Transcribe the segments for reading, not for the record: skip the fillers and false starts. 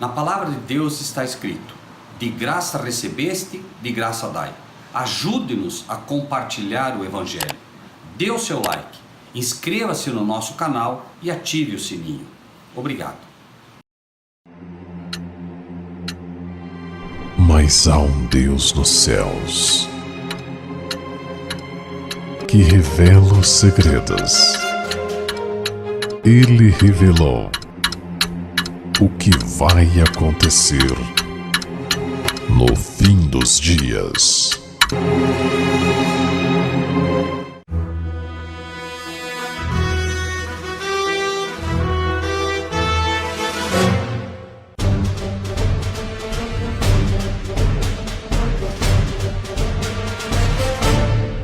Na palavra de Deus está escrito: de graça recebeste, de graça dai. Ajude-nos a compartilhar o Evangelho. Dê o seu like, inscreva-se no nosso canal e ative o sininho. Obrigado. Mas há um Deus nos céus que revela os segredos. Ele revelou o que vai acontecer no fim dos dias.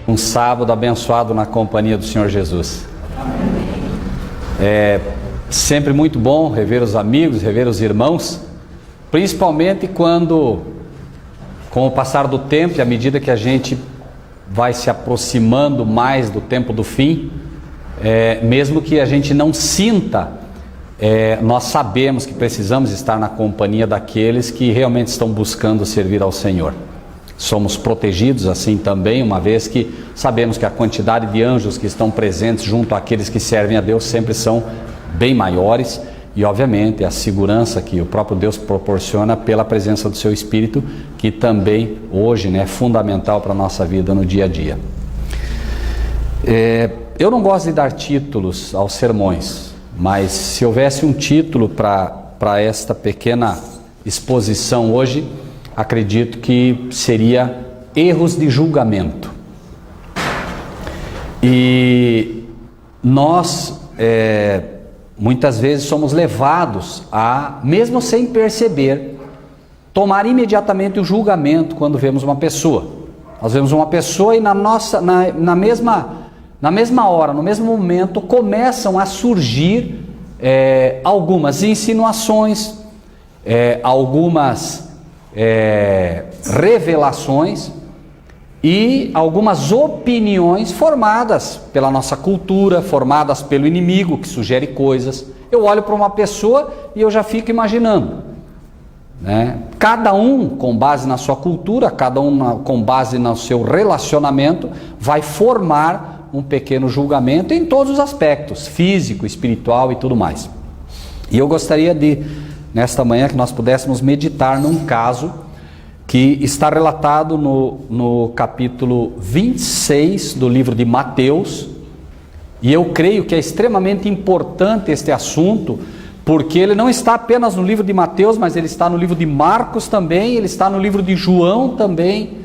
Um sábado abençoado na companhia do Senhor Jesus. É sempre muito bom rever os amigos, rever os irmãos, principalmente quando, com o passar do tempo e à medida que a gente vai se aproximando mais do tempo do fim, mesmo que a gente não sinta, nós sabemos que precisamos estar na companhia daqueles que realmente estão buscando servir ao Senhor. Somos protegidos assim também, uma vez que sabemos que a quantidade de anjos que estão presentes junto àqueles que servem a Deus sempre são bem maiores, e obviamente a segurança que o próprio Deus proporciona pela presença do seu Espírito, que também hoje é fundamental para a nossa vida no dia a dia. Eu não gosto de dar títulos aos sermões, mas se houvesse um título para esta pequena exposição hoje, acredito que seria erros de julgamento. E nós muitas vezes somos levados a, mesmo sem perceber, tomar imediatamente o julgamento quando vemos uma pessoa. Nós vemos uma pessoa e na mesma hora, no mesmo momento, começam a surgir algumas insinuações, algumas revelações e algumas opiniões formadas pela nossa cultura, formadas pelo inimigo que sugere coisas. Eu olho para uma pessoa e eu já fico imaginando, cada um com base na sua cultura, cada um com base no seu relacionamento, vai formar um pequeno julgamento em todos os aspectos, físico, espiritual e tudo mais. E eu gostaria nesta manhã, que nós pudéssemos meditar num caso que está relatado no capítulo 26 do livro de Mateus, e eu creio que é extremamente importante este assunto, porque ele não está apenas no livro de Mateus, mas ele está no livro de Marcos também, ele está no livro de João também,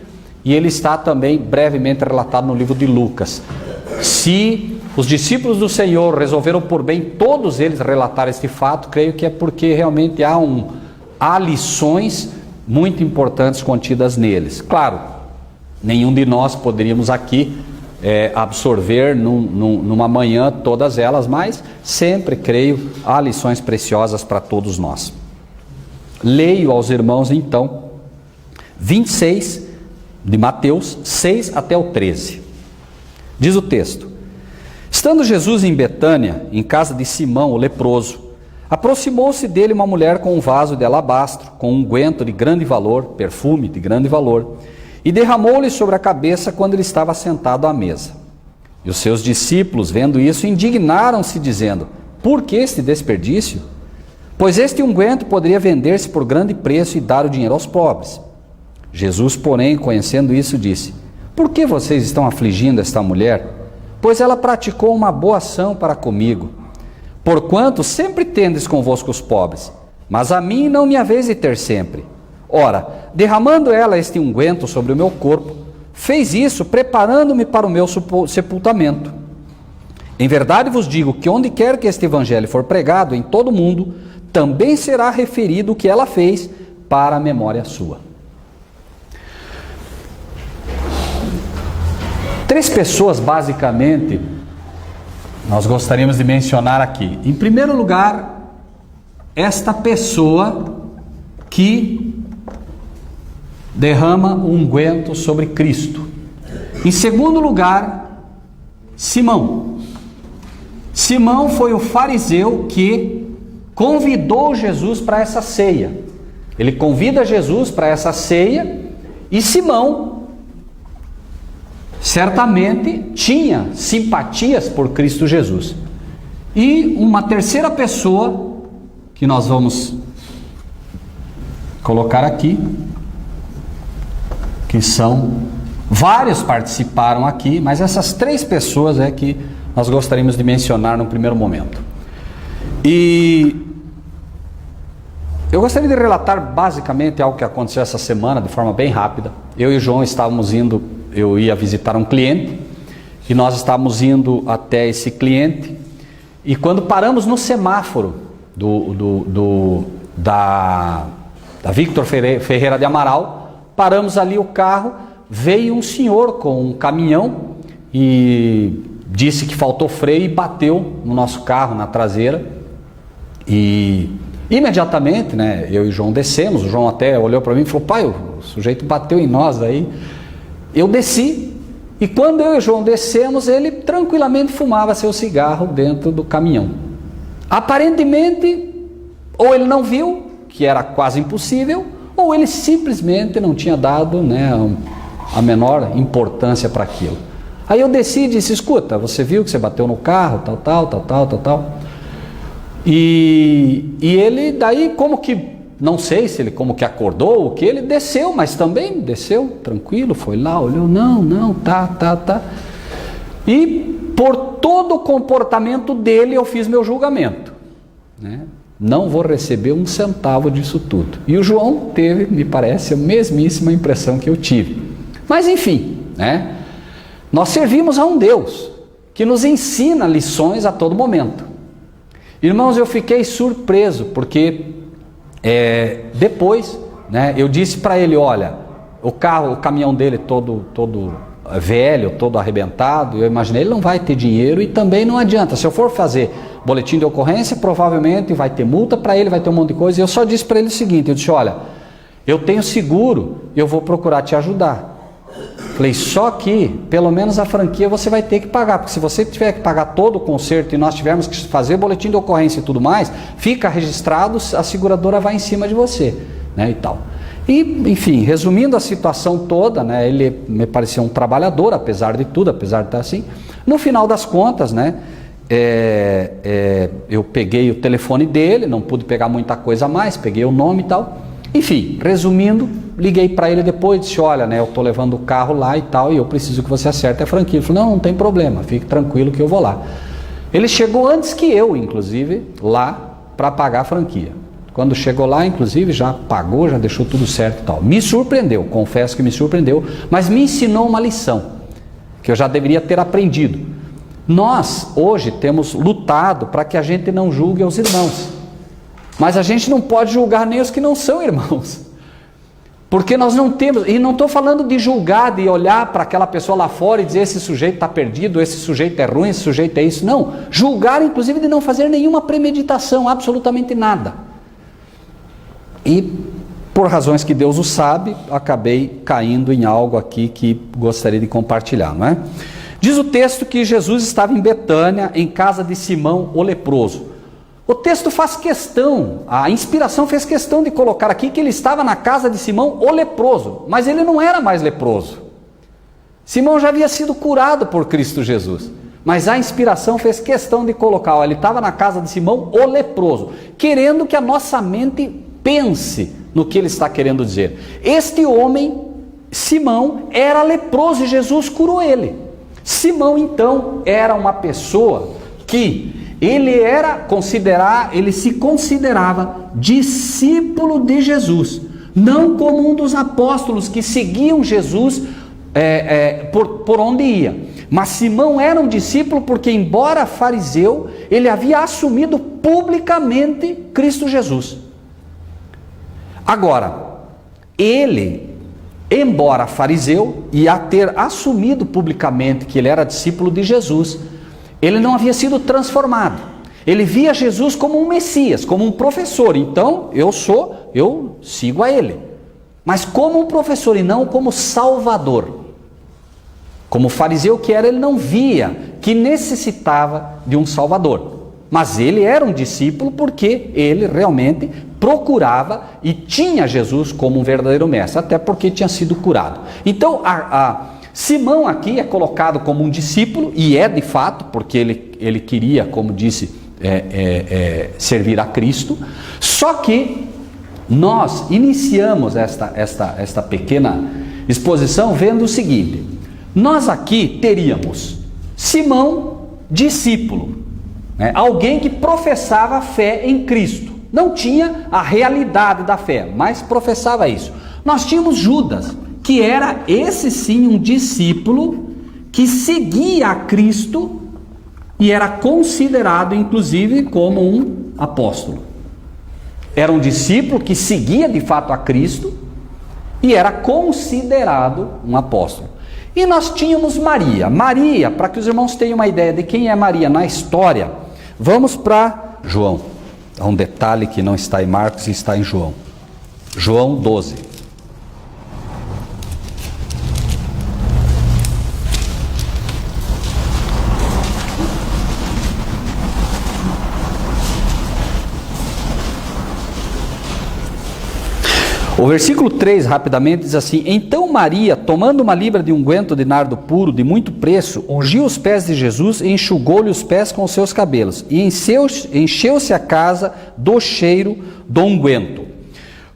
e ele está também brevemente relatado no livro de Lucas. Se os discípulos do Senhor resolveram por bem todos eles relatar este fato, creio que é porque realmente há lições muito importantes contidas neles. Claro, nenhum de nós poderíamos aqui absorver numa manhã todas elas, mas sempre creio há lições preciosas para todos nós. Leio aos irmãos então 26 de Mateus 6 até o 13. Diz o texto: estando Jesus em Betânia, em casa de Simão, o leproso, aproximou-se dele uma mulher com um vaso de alabastro, com um unguento de grande valor, perfume de grande valor, e derramou-lhe sobre a cabeça quando ele estava sentado à mesa. E os seus discípulos, vendo isso, indignaram-se, dizendo: por que este desperdício? Pois este unguento poderia vender-se por grande preço e dar o dinheiro aos pobres. Jesus, porém, conhecendo isso, disse: por que vocês estão afligindo esta mulher? Pois ela praticou uma boa ação para comigo. Porquanto sempre tendes convosco os pobres, mas a mim não me haveis de ter sempre. Ora, derramando ela este unguento sobre o meu corpo, fez isso preparando-me para o meu sepultamento. Em verdade vos digo que onde quer que este evangelho for pregado em todo o mundo, também será referido o que ela fez para a memória sua. 3 pessoas basicamente nós gostaríamos de mencionar aqui. Em primeiro lugar, esta pessoa que derrama um unguento sobre Cristo. Em segundo lugar, Simão. Simão foi o fariseu que convidou Jesus para essa ceia. Ele convida Jesus para essa ceia e Simão certamente tinha simpatias por Cristo Jesus. E uma terceira pessoa que nós vamos colocar aqui, que são vários participaram aqui, mas essas 3 pessoas é que nós gostaríamos de mencionar no primeiro momento. E eu gostaria de relatar basicamente algo que aconteceu essa semana de forma bem rápida. Eu e o João estávamos indo, eu ia visitar um cliente e nós estávamos indo até esse cliente, e quando paramos no semáforo da Victor Ferreira de Amaral, paramos ali o carro, veio um senhor com um caminhão e disse que faltou freio e bateu no nosso carro, na traseira. E imediatamente, né, eu e o João descemos. O João até olhou para mim e falou: pai, o sujeito bateu em nós aí. Eu desci, e quando eu e o João descemos, ele tranquilamente fumava seu cigarro dentro do caminhão. Aparentemente, ou ele não viu, que era quase impossível, ou ele simplesmente não tinha dado, né, a menor importância para aquilo. Aí eu desci e disse: escuta, você viu que você bateu no carro, tal. E ele daí, como que, não sei se ele como que acordou, o que, ele desceu, mas também desceu tranquilo, foi lá, olhou, não, tá. E por todo o comportamento dele eu fiz meu julgamento, né? Não vou receber um centavo disso tudo. E o João teve, me parece, a mesmíssima impressão que eu tive. Mas enfim, né? Nós servimos a um Deus que nos ensina lições a todo momento. Irmãos, eu fiquei surpreso, porque depois, né, eu disse para ele: olha, o caminhão dele todo velho, todo arrebentado, eu imaginei, ele não vai ter dinheiro e também não adianta. Se eu for fazer boletim de ocorrência, provavelmente vai ter multa para ele, vai ter um monte de coisa. E eu só disse para ele o seguinte, eu disse: olha, eu tenho seguro, eu vou procurar te ajudar. Falei, só que pelo menos a franquia você vai ter que pagar, porque se você tiver que pagar todo o conserto e nós tivermos que fazer boletim de ocorrência e tudo mais, fica registrado, a seguradora vai em cima de você, né, e tal. E, enfim, resumindo a situação toda, né, ele me parecia um trabalhador, apesar de tudo, apesar de estar assim. No final das contas, né, eu peguei o telefone dele, não pude pegar muita coisa a mais, peguei o nome e tal. Enfim, resumindo, liguei para ele depois, disse: olha, né, eu estou levando o carro lá e tal, e eu preciso que você acerte a franquia. Ele falou: não tem problema, fique tranquilo que eu vou lá. Ele chegou antes que eu, inclusive, lá para pagar a franquia. Quando chegou lá, inclusive, já pagou, já deixou tudo certo e tal. Me surpreendeu, confesso que me surpreendeu, mas me ensinou uma lição, que eu já deveria ter aprendido. Nós, hoje, temos lutado para que a gente não julgue os irmãos, mas a gente não pode julgar nem os que não são irmãos, porque nós não temos, e não estou falando de julgar, de olhar para aquela pessoa lá fora e dizer: esse sujeito está perdido, esse sujeito é ruim, esse sujeito é isso. Não, julgar inclusive de não fazer nenhuma premeditação, absolutamente nada. E por razões que Deus o sabe, acabei caindo em algo aqui que gostaria de compartilhar, não é? Diz o texto que Jesus estava em Betânia, em casa de Simão o leproso. O texto faz questão, a inspiração fez questão de colocar aqui que ele estava na casa de Simão o leproso, mas ele não era mais leproso. Simão já havia sido curado por Cristo Jesus, mas a inspiração fez questão de colocar, ele estava na casa de Simão o leproso, querendo que a nossa mente pense no que ele está querendo dizer. Este homem, Simão, era leproso e Jesus curou ele. Simão, então, era uma pessoa que ele se considerava discípulo de Jesus, não como um dos apóstolos que seguiam Jesus por onde ia, mas Simão era um discípulo porque, embora fariseu, ele havia assumido publicamente Cristo Jesus. Agora, ele, embora fariseu, e a ter assumido publicamente que ele era discípulo de Jesus, ele não havia sido transformado. Ele via Jesus como um Messias, como um professor. Então, eu sigo a ele. Mas como um professor e não como Salvador. Como fariseu que era, ele não via que necessitava de um Salvador. mas ele era um discípulo porque ele realmente procurava e tinha Jesus como um verdadeiro mestre, até porque tinha sido curado. Então, Simão aqui é colocado como um discípulo, e é de fato, porque ele queria, como disse, servir a Cristo. Só que nós iniciamos esta pequena exposição vendo o seguinte: nós aqui teríamos Simão, discípulo, né? Alguém que professava a fé em Cristo, não tinha a realidade da fé, mas professava isso. Nós tínhamos Judas, que era esse sim um discípulo que seguia a Cristo e era considerado inclusive como um apóstolo. Era um discípulo que seguia de fato a Cristo e era considerado um apóstolo. E nós tínhamos Maria. Maria, para que os irmãos tenham uma ideia de quem é Maria na história, vamos para João. Há um detalhe que não está em Marcos e está em João. João 12. O versículo 3, rapidamente, diz assim: Então Maria, tomando uma libra de unguento de nardo puro, de muito preço, ungiu os pés de Jesus e enxugou-lhe os pés com os seus cabelos, e encheu-se a casa do cheiro do unguento.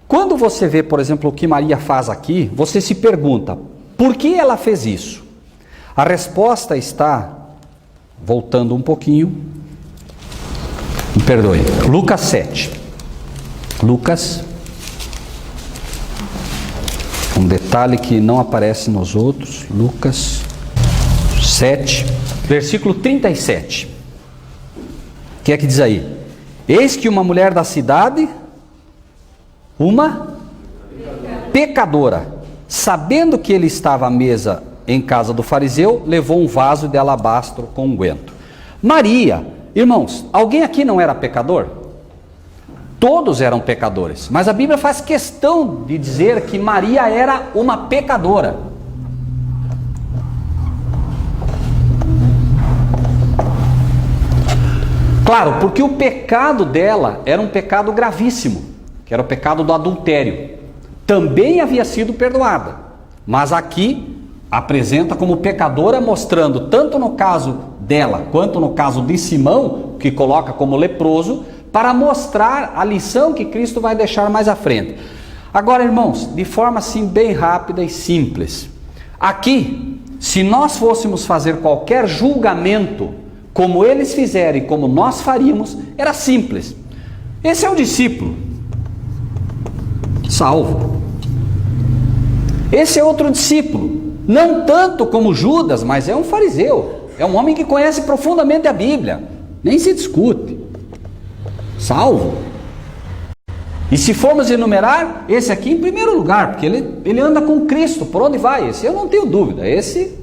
Quando você vê, por exemplo, o que Maria faz aqui, você se pergunta, por que ela fez isso? A resposta está, voltando um pouquinho, me perdoe, Lucas 7. Lucas, um detalhe que não aparece nos outros, Lucas 7, versículo 37. O que é que diz aí? Eis que uma mulher da cidade, uma pecadora, sabendo que ele estava à mesa em casa do fariseu, levou um vaso de alabastro com unguento. Maria, irmãos, alguém aqui não era pecador? Todos eram pecadores, mas a Bíblia faz questão de dizer que Maria era uma pecadora. Claro, porque o pecado dela era um pecado gravíssimo, que era o pecado do adultério. Também havia sido perdoada, mas aqui apresenta como pecadora, mostrando tanto no caso dela quanto no caso de Simão, que coloca como leproso, para mostrar a lição que Cristo vai deixar mais à frente. Agora, irmãos, de forma assim bem rápida e simples, aqui, se nós fôssemos fazer qualquer julgamento, como eles fizeram e como nós faríamos, era simples. Esse é um discípulo, salvo. Esse é outro discípulo, não tanto como Judas, mas é um fariseu, é um homem que conhece profundamente a Bíblia, nem se discute. Salvo. E se formos enumerar, esse aqui em primeiro lugar, porque ele anda com Cristo, por onde vai? Esse eu não tenho dúvida, esse,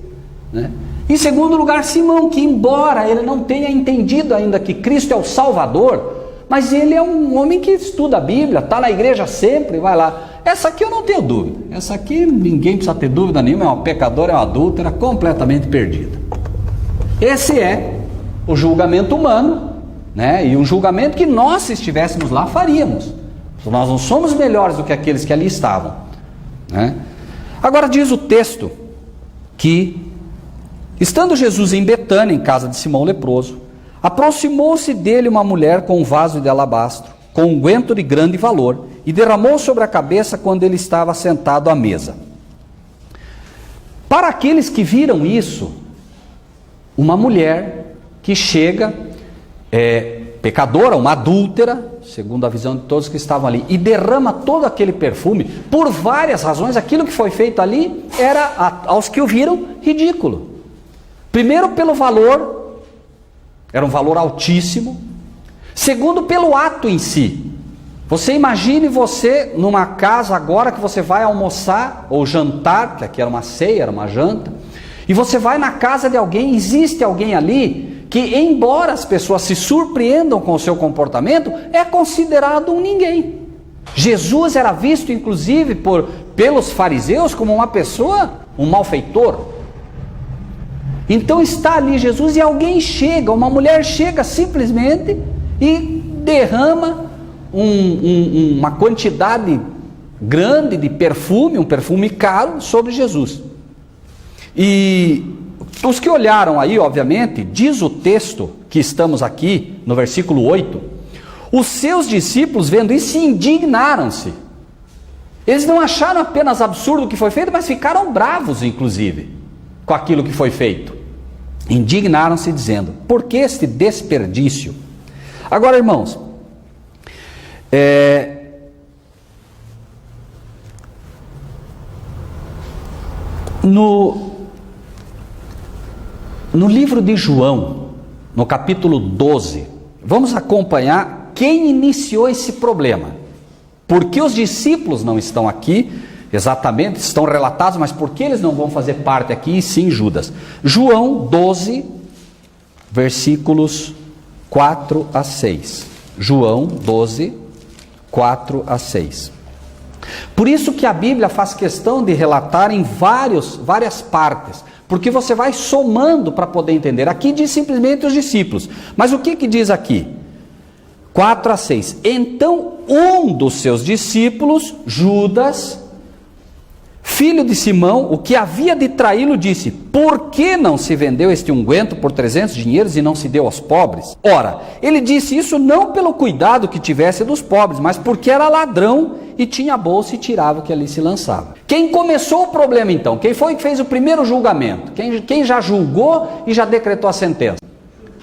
né? Em segundo lugar, Simão, que embora ele não tenha entendido ainda que Cristo é o Salvador, mas ele é um homem que estuda a Bíblia, está na igreja sempre, vai lá. Essa aqui eu não tenho dúvida, essa aqui ninguém precisa ter dúvida nenhuma, é uma pecadora, é uma adúltera, completamente perdida. Esse é o julgamento humano, né? E um julgamento que nós, se estivéssemos lá, faríamos. Nós não somos melhores do que aqueles que ali estavam, né? Agora diz o texto que, estando Jesus em Betânia, em casa de Simão leproso, aproximou-se dele uma mulher com um vaso de alabastro, com unguento de grande valor, e derramou sobre a cabeça quando ele estava sentado à mesa. Para aqueles que viram isso, uma mulher que chega, pecadora, uma adúltera, segundo a visão de todos que estavam ali, e derrama todo aquele perfume, por várias razões. Aquilo que foi feito ali era, aos que o viram, ridículo. Primeiro, pelo valor, era um valor altíssimo. Segundo, pelo ato em si. Você imagine você numa casa agora que você vai almoçar ou jantar, que aqui era uma ceia, era uma janta, e você vai na casa de alguém, existe alguém ali que, embora as pessoas se surpreendam com o seu comportamento, é considerado um ninguém. Jesus era visto inclusive pelos fariseus como uma pessoa, um malfeitor. Então está ali Jesus e alguém chega, uma mulher chega simplesmente e derrama uma quantidade grande de perfume, um perfume caro, sobre Jesus. E os que olharam aí, obviamente, diz o texto que estamos aqui, no versículo 8, os seus discípulos, vendo isso, se indignaram-se. Eles não acharam apenas absurdo o que foi feito, mas ficaram bravos, inclusive, com aquilo que foi feito. Indignaram-se, dizendo: por que este desperdício? Agora, irmãos, no livro de João, no capítulo 12, vamos acompanhar quem iniciou esse problema. Porque os discípulos não estão aqui, exatamente, estão relatados, mas por que eles não vão fazer parte aqui, e sim Judas? João 12, versículos 4 a 6. João 12, 4 a 6. Por isso que a Bíblia faz questão de relatar em várias partes, porque você vai somando para poder entender. Aqui diz simplesmente os discípulos, mas o que diz aqui? 4 a 6. Então um dos seus discípulos, Judas, filho de Simão, o que havia de traí-lo, disse: por que não se vendeu este unguento por 300 dinheiros e não se deu aos pobres? Ora, ele disse isso não pelo cuidado que tivesse dos pobres, mas porque era ladrão e tinha a bolsa e tirava o que ali se lançava. Quem começou o problema então? Quem foi que fez o primeiro julgamento? Quem já julgou e já decretou a sentença?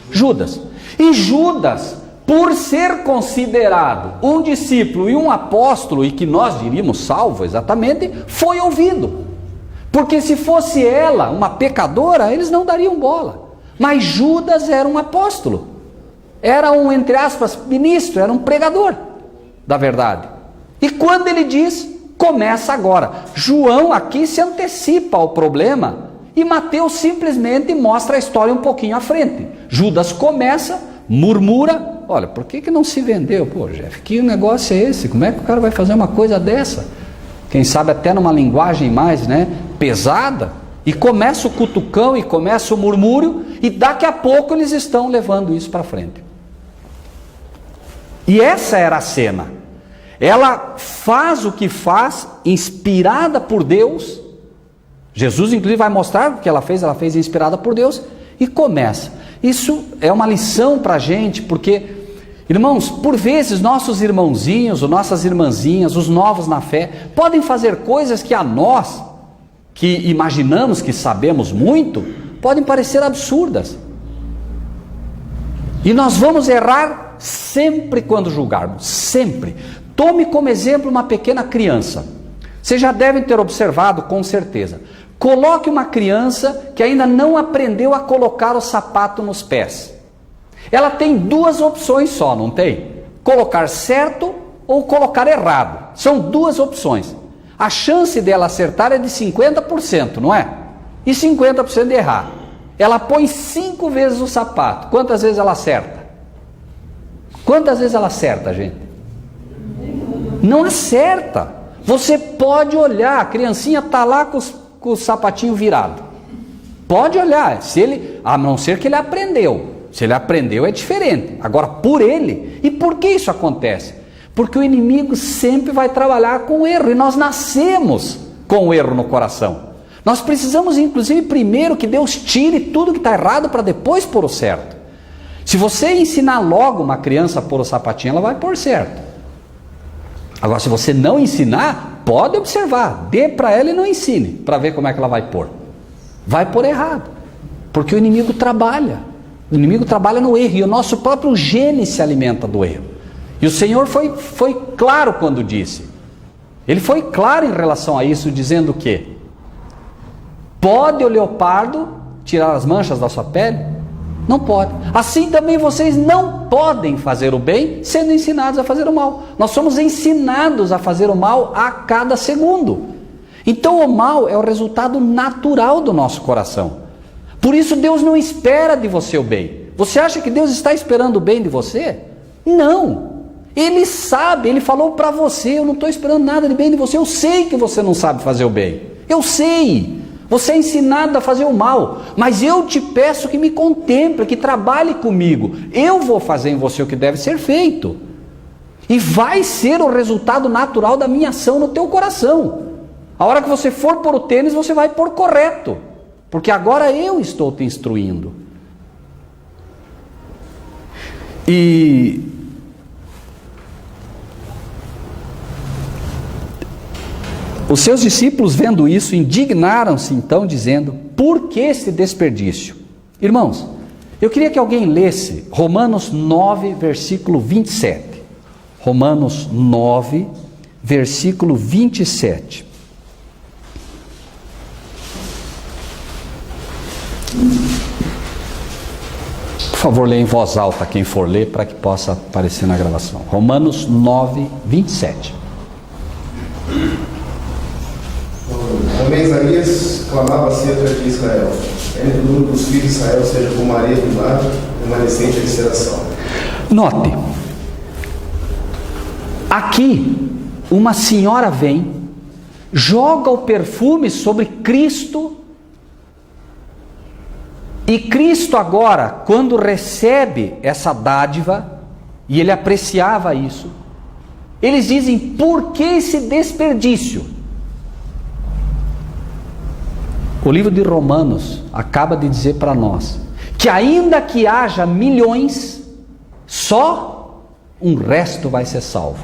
Judas. E Judas, por ser considerado um discípulo e um apóstolo, e que nós diríamos salvo exatamente, foi ouvido. Porque se fosse ela uma pecadora, eles não dariam bola. Mas Judas era um apóstolo, era um, entre aspas, ministro, era um pregador da verdade. E quando ele diz, começa agora. João aqui se antecipa ao problema e Mateus simplesmente mostra a história um pouquinho à frente. Judas começa, murmura: olha, por que não se vendeu? Pô, Jeff, que negócio é esse? Como é que o cara vai fazer uma coisa dessa? Quem sabe até numa linguagem mais, pesada. E começa o cutucão e começa o murmúrio, e daqui a pouco eles estão levando isso para frente. E essa era a cena. Ela faz o que faz, inspirada por Deus. Jesus inclusive vai mostrar o que ela fez inspirada por Deus, e começa. Isso é uma lição para a gente, porque, irmãos, por vezes nossos irmãozinhos, ou nossas irmãzinhas, os novos na fé, podem fazer coisas que a nós, que imaginamos que sabemos muito, podem parecer absurdas. E nós vamos errar sempre quando julgarmos, sempre. Tome como exemplo uma pequena criança. Vocês já devem ter observado, com certeza. Coloque uma criança que ainda não aprendeu a colocar o sapato nos pés. Ela tem duas opções só, não tem? Colocar certo ou colocar errado. São duas opções. A chance dela acertar é de 50%, não é? E 50% de errar. Ela põe 5 vezes o sapato. Quantas vezes ela acerta? Quantas vezes ela acerta, gente? Não acerta. Você pode olhar, a criancinha está lá com o sapatinho virado. Pode olhar, a não ser que ele aprendeu. Se ele aprendeu é diferente. Agora, por ele. E por que isso acontece? Porque o inimigo sempre vai trabalhar com o erro. E nós nascemos com o erro no coração. Nós precisamos, inclusive, primeiro que Deus tire tudo que está errado para depois pôr o certo. Se você ensinar logo uma criança a pôr o sapatinho, ela vai pôr certo. Agora, se você não ensinar, pode observar, dê para ela e não ensine, para ver como é que ela vai pôr. Vai pôr errado, porque o inimigo trabalha no erro, e o nosso próprio gene se alimenta do erro. E o Senhor foi claro quando disse, ele foi claro em relação a isso, dizendo o quê? Pode o leopardo tirar as manchas da sua pele? Não pode. Assim também vocês não podem fazer o bem sendo ensinados a fazer o mal. Nós somos ensinados a fazer o mal a cada segundo. Então o mal é o resultado natural do nosso coração. Por isso Deus não espera de você o bem. Você acha que Deus está esperando o bem de você? Não. Ele sabe, Ele falou para você: eu não estou esperando nada de bem de você. Eu sei que você não sabe fazer o bem. Eu sei. Você é ensinado a fazer o mal, mas eu te peço que me contemple, que trabalhe comigo. Eu vou fazer em você o que deve ser feito. E vai ser o resultado natural da minha ação no teu coração. A hora que você for pôr o tênis, você vai pôr correto, porque agora eu estou te instruindo. E os seus discípulos, vendo isso, indignaram-se então, dizendo: por que esse desperdício? Irmãos, eu queria que alguém lesse Romanos 9, versículo 27. Romanos 9, versículo 27. Por favor, leia em voz alta quem for ler, para que possa aparecer na gravação. Romanos 9, 27. Também Isaías clamava assim atrás de Israel: entre o número dos filhos de Israel seja como a areia do mar, remanescente de ser salvo. Note, aqui uma senhora vem, joga o perfume sobre Cristo, e Cristo agora, quando recebe essa dádiva, e ele apreciava isso, eles dizem: por que esse desperdício? O livro de Romanos acaba de dizer para nós que ainda que haja milhões, só um resto vai ser salvo.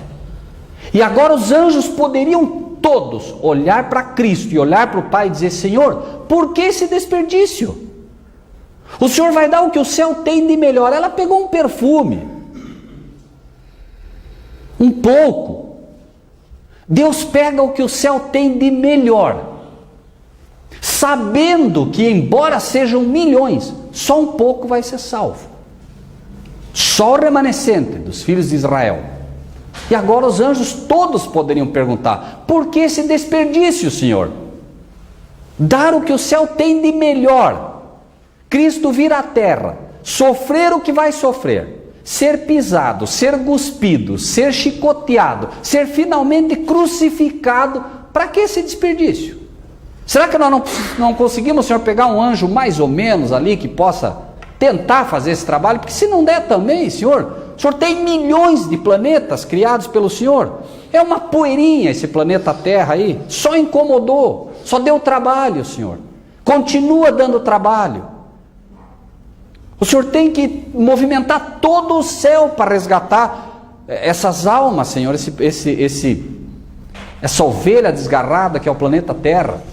E agora os anjos poderiam todos olhar para Cristo e olhar para o Pai e dizer: Senhor, por que esse desperdício? O Senhor vai dar o que o céu tem de melhor. Ela pegou um perfume, um pouco. Deus pega o que o céu tem de melhor, sabendo que, embora sejam milhões, só um pouco vai ser salvo. Só o remanescente dos filhos de Israel. E agora os anjos todos poderiam perguntar: por que esse desperdício, Senhor? Dar o que o céu tem de melhor. Cristo vir à terra, sofrer o que vai sofrer, ser pisado, ser cuspido, ser chicoteado, ser finalmente crucificado. Para que esse desperdício? Será que nós não conseguimos, Senhor, pegar um anjo mais ou menos ali que possa tentar fazer esse trabalho? Porque se não der também, Senhor, o Senhor tem milhões de planetas criados pelo Senhor. É uma poeirinha esse planeta Terra aí, só incomodou, só deu trabalho, Senhor. Continua dando trabalho. O Senhor tem que movimentar todo o céu para resgatar essas almas, Senhor, essa ovelha desgarrada que é o planeta Terra.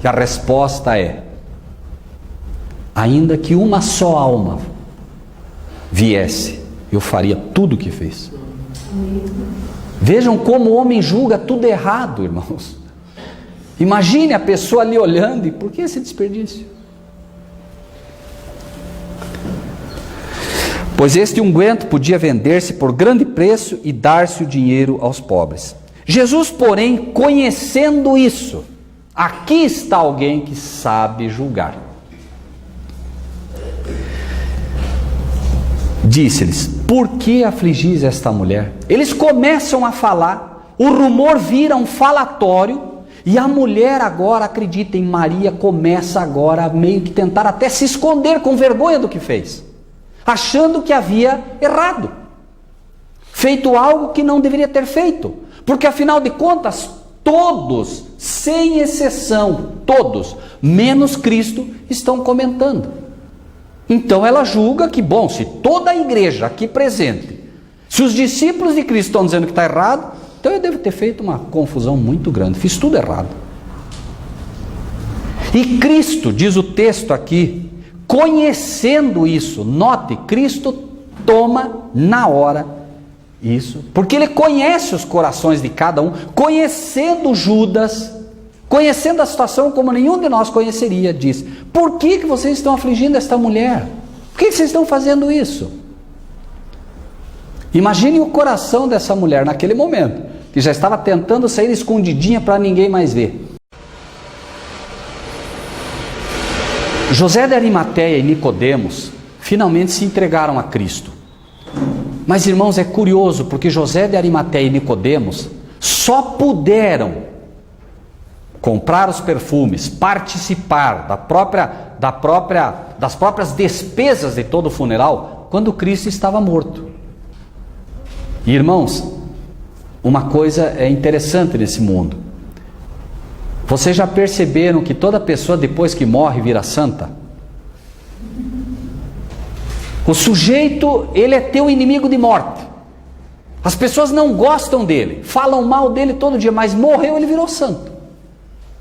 E a resposta é: ainda que uma só alma viesse, eu faria tudo o que fez. Vejam como o homem julga tudo errado, irmãos. Imagine a pessoa ali olhando: e por que esse desperdício? Pois este unguento podia vender-se por grande preço e dar-se o dinheiro aos pobres. Jesus, porém, conhecendo isso, aqui está alguém que sabe julgar. Disse-lhes: por que afligis esta mulher? Eles começam a falar, o rumor vira um falatório, e a mulher agora, acreditem, Maria começa agora a meio que tentar até se esconder com vergonha do que fez, achando que havia errado, feito algo que não deveria ter feito, porque afinal de contas, todos, sem exceção, todos, menos Cristo, estão comentando. Então ela julga que, bom, se toda a igreja aqui presente, se os discípulos de Cristo estão dizendo que está errado, então eu devo ter feito uma confusão muito grande, fiz tudo errado. E Cristo, diz o texto aqui, conhecendo isso, note, Cristo toma na hora isso, porque ele conhece os corações de cada um, conhecendo Judas, conhecendo a situação como nenhum de nós conheceria, diz: por que vocês estão afligindo esta mulher? Por que vocês estão fazendo isso? Imaginem o coração dessa mulher naquele momento, que já estava tentando sair escondidinha para ninguém mais ver. José de Arimateia e Nicodemos finalmente se entregaram a Cristo. Mas, irmãos, é curioso, porque José de Arimateia e Nicodemos só puderam comprar os perfumes, participar das próprias despesas de todo o funeral, quando Cristo estava morto. E, irmãos, uma coisa é interessante nesse mundo. Vocês já perceberam que toda pessoa depois que morre vira santa? O sujeito, ele é teu inimigo de morte. As pessoas não gostam dele, falam mal dele todo dia, mas morreu, ele virou santo.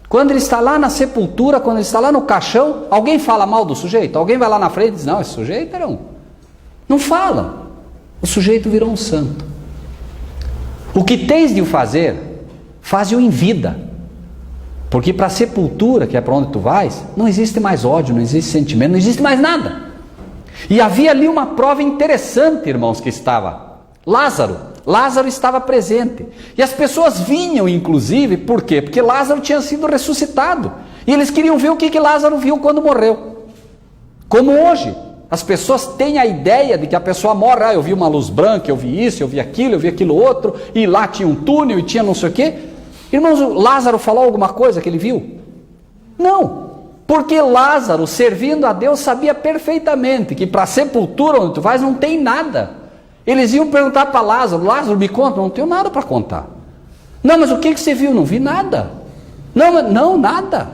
Quando ele está lá na sepultura, quando ele está lá no caixão, alguém fala mal do sujeito? Alguém vai lá na frente e diz, não, esse sujeito era um... Não fala. O sujeito virou um santo. O que tens de o fazer, faze-o em vida. Porque para a sepultura, que é para onde tu vais, não existe mais ódio, não existe sentimento, não existe mais nada. E havia ali uma prova interessante, irmãos, que estava. Lázaro estava presente. E as pessoas vinham, inclusive, por quê? Porque Lázaro tinha sido ressuscitado. E eles queriam ver o que Lázaro viu quando morreu. Como hoje, as pessoas têm a ideia de que a pessoa morre. Eu vi uma luz branca, eu vi isso, eu vi aquilo outro, e lá tinha um túnel, e tinha não sei o quê. Irmãos, Lázaro falou alguma coisa que ele viu? Não. Porque Lázaro, servindo a Deus, sabia perfeitamente que para a sepultura onde tu vais não tem nada. Eles iam perguntar para Lázaro, Lázaro, me conta, não tenho nada para contar. Não, mas o que você viu? Não vi nada. Não, nada.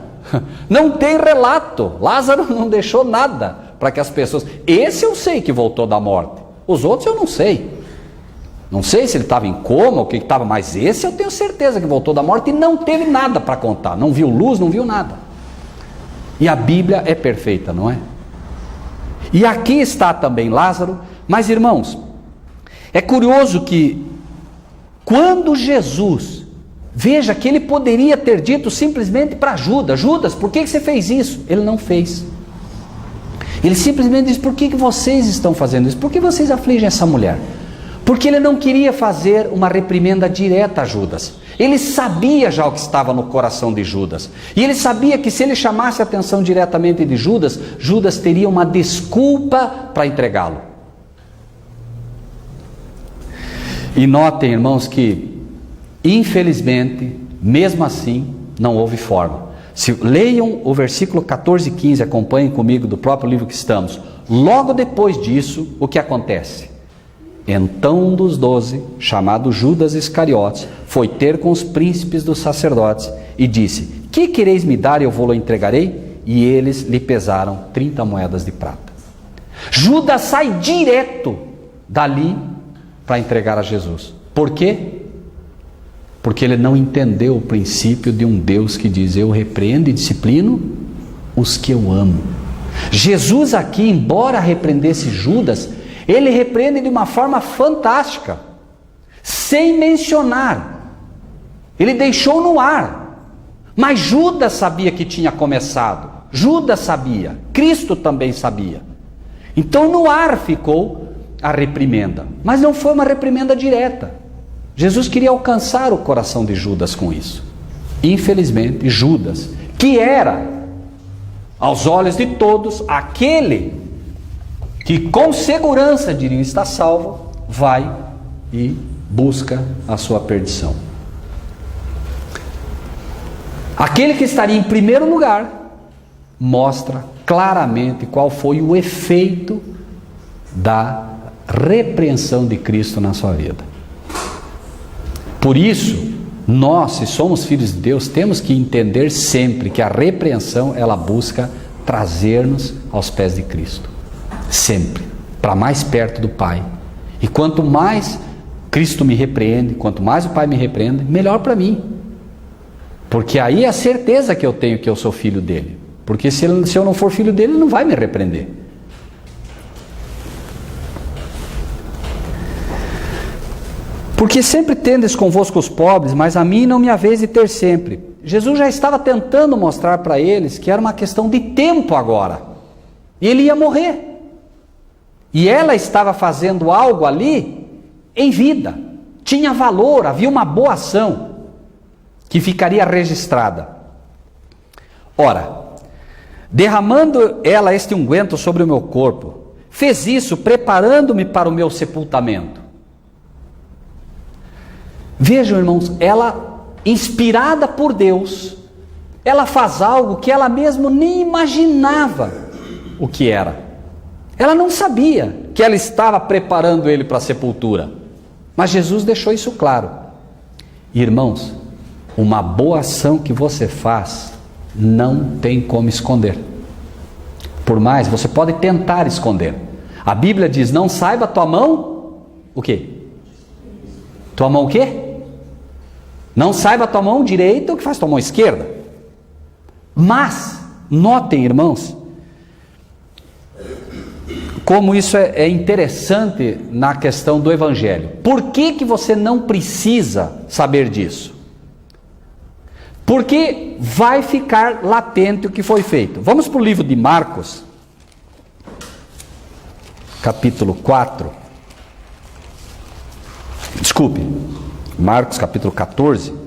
Não tem relato. Lázaro não deixou nada para que as pessoas... Esse eu sei que voltou da morte. Os outros eu não sei. Não sei se ele estava em coma ou o que estava, mas esse eu tenho certeza que voltou da morte e não teve nada para contar. Não viu luz, não viu nada. E a Bíblia é perfeita, não é? E aqui está também Lázaro. Mas, irmãos, é curioso que quando Jesus, veja que ele poderia ter dito simplesmente para Judas, Judas, por que você fez isso? Ele não fez. Ele simplesmente disse, por que vocês estão fazendo isso? Por que vocês afligem essa mulher? Porque ele não queria fazer uma reprimenda direta a Judas. Ele sabia já o que estava no coração de Judas. E ele sabia que se ele chamasse a atenção diretamente de Judas, Judas teria uma desculpa para entregá-lo. E notem, irmãos, que infelizmente, mesmo assim, não houve forma. Leiam o versículo 14 e 15, acompanhem comigo do próprio livro que estamos. Logo depois disso, o que acontece? Então um dos 12, chamado Judas Iscariotes, foi ter com os príncipes dos sacerdotes e disse, que quereis me dar e eu vou-lo entregarei? E eles lhe pesaram 30 moedas de prata. Judas sai direto dali para entregar a Jesus. Por quê? Porque ele não entendeu o princípio de um Deus que diz, eu repreendo e disciplino os que eu amo. Jesus aqui, embora repreendesse Judas, ele repreende de uma forma fantástica, sem mencionar. Ele deixou no ar. Mas Judas sabia que tinha começado. Judas sabia. Cristo também sabia. Então no ar ficou a reprimenda. Mas não foi uma reprimenda direta. Jesus queria alcançar o coração de Judas com isso. Infelizmente, Judas, que era, aos olhos de todos, aquele que com segurança diria estar salvo, vai e busca a sua perdição. Aquele que estaria em primeiro lugar, mostra claramente qual foi o efeito da repreensão de Cristo na sua vida. Por isso, nós, se somos filhos de Deus, temos que entender sempre que a repreensão, ela busca trazer-nos aos pés de Cristo. Sempre, para mais perto do Pai. E quanto mais Cristo me repreende, quanto mais o Pai me repreende, melhor para mim. Porque aí é a certeza que eu tenho que eu sou filho dele. Porque se eu não for filho dele, ele não vai me repreender. Porque sempre tendes convosco os pobres, mas a mim não me haveis de ter sempre. Jesus já estava tentando mostrar para eles que era uma questão de tempo agora. E ele ia morrer. E ela estava fazendo algo ali em vida. Tinha valor, havia uma boa ação que ficaria registrada. Ora, derramando ela este unguento sobre o meu corpo, fez isso preparando-me para o meu sepultamento. Vejam, irmãos, ela, inspirada por Deus, ela faz algo que ela mesma nem imaginava o que era. Ela não sabia que ela estava preparando ele para a sepultura. Mas Jesus deixou isso claro. Irmãos, uma boa ação que você faz não tem como esconder. Por mais, você pode tentar esconder. A Bíblia diz, não saiba tua mão, o quê? Tua mão o quê? Não saiba tua mão direita o que faz tua mão esquerda. Mas, notem, irmãos, como isso é interessante na questão do Evangelho. Por que você não precisa saber disso? Porque vai ficar latente o que foi feito. Vamos para o livro de Marcos, capítulo 4. Desculpe, Marcos capítulo 14.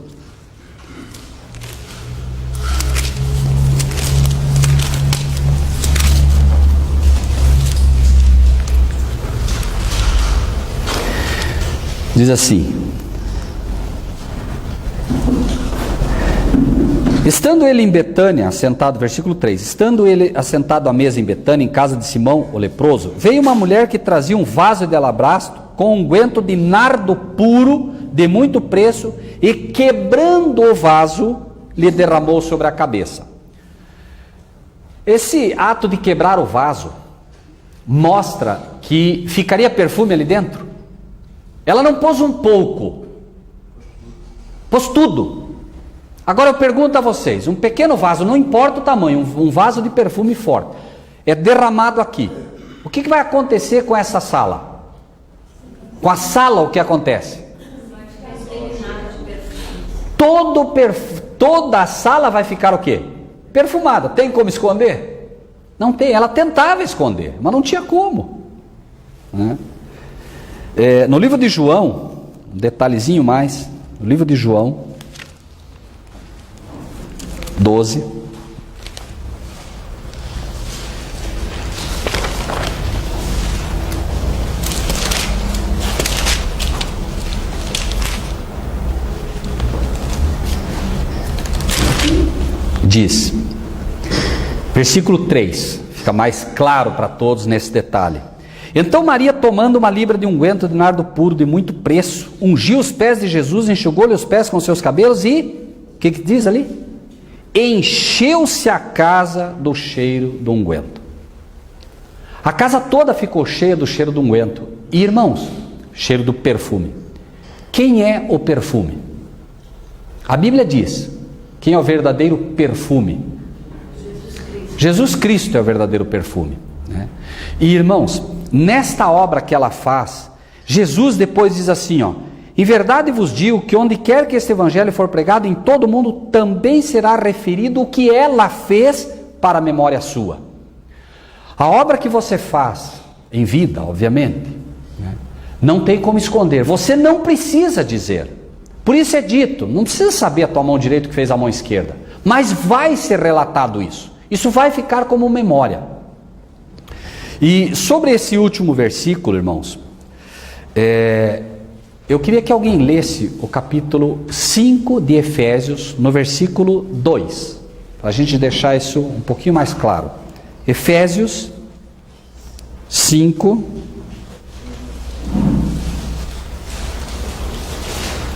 Diz assim: estando ele em Betânia, assentado, versículo 3, estando ele assentado à mesa em Betânia, em casa de Simão, o leproso, veio uma mulher que trazia um vaso de alabastro com unguento de nardo puro, de muito preço, e quebrando o vaso, lhe derramou sobre a cabeça. Esse ato de quebrar o vaso mostra que ficaria perfume ali dentro. Ela não pôs um pouco, pôs tudo. Agora eu pergunto a vocês, um pequeno vaso, não importa o tamanho, um vaso de perfume forte, é derramado aqui. O que vai acontecer com essa sala? Com a sala o que acontece? Toda a sala vai ficar o quê? Perfumada. Tem como esconder? Não tem. Ela tentava esconder, mas não tinha como, né? No livro de João, um detalhezinho mais, no livro de João 12, diz, versículo 3, fica mais claro para todos nesse detalhe. Então Maria, tomando uma libra de unguento de nardo puro de muito preço, ungiu os pés de Jesus, enxugou-lhe os pés com seus cabelos e, o que diz ali? Encheu-se a casa do cheiro do unguento. A casa toda ficou cheia do cheiro do unguento. E irmãos, cheiro do perfume. Quem é o perfume? A Bíblia diz, quem é o verdadeiro perfume? Jesus Cristo é o verdadeiro perfume, né? E irmãos, nesta obra que ela faz, Jesus depois diz assim, ó: em verdade vos digo que onde quer que este evangelho for pregado em todo o mundo, também será referido o que ela fez para a memória sua. A obra que você faz em vida, obviamente, né, não tem como esconder. Você não precisa dizer. Por isso é dito, não precisa saber a tua mão direita que fez a mão esquerda, mas vai ser relatado isso. Isso vai ficar como memória. E sobre esse último versículo, irmãos, eu queria que alguém lesse o capítulo 5 de Efésios, no versículo 2, para a gente deixar isso um pouquinho mais claro. Efésios 5,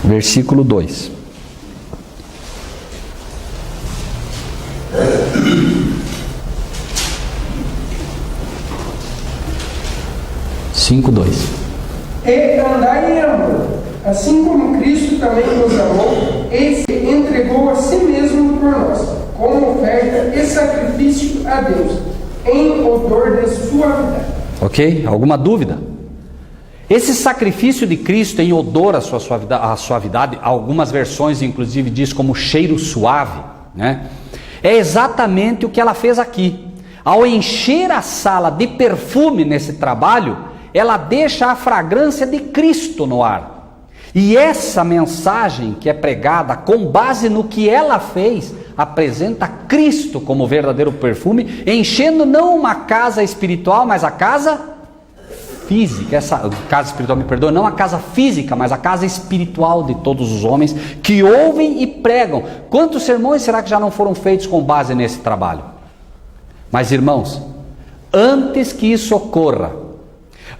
versículo 2. E andai em amor, assim como Cristo também nos amou e se entregou a si mesmo por nós, como oferta e sacrifício a Deus, em odor de suavidade. Ok? Alguma dúvida? Esse sacrifício de Cristo em odor à suavidade, algumas versões inclusive diz como cheiro suave, né? É exatamente o que ela fez aqui. Ao encher a sala de perfume nesse trabalho, ela deixa a fragrância de Cristo no ar. E essa mensagem que é pregada com base no que ela fez, apresenta Cristo como verdadeiro perfume, enchendo não uma casa espiritual, mas a casa física, essa casa espiritual, me perdoa, não a casa física, mas a casa espiritual de todos os homens que ouvem e pregam. Quantos sermões será que já não foram feitos com base nesse trabalho? Mas irmãos, antes que isso ocorra,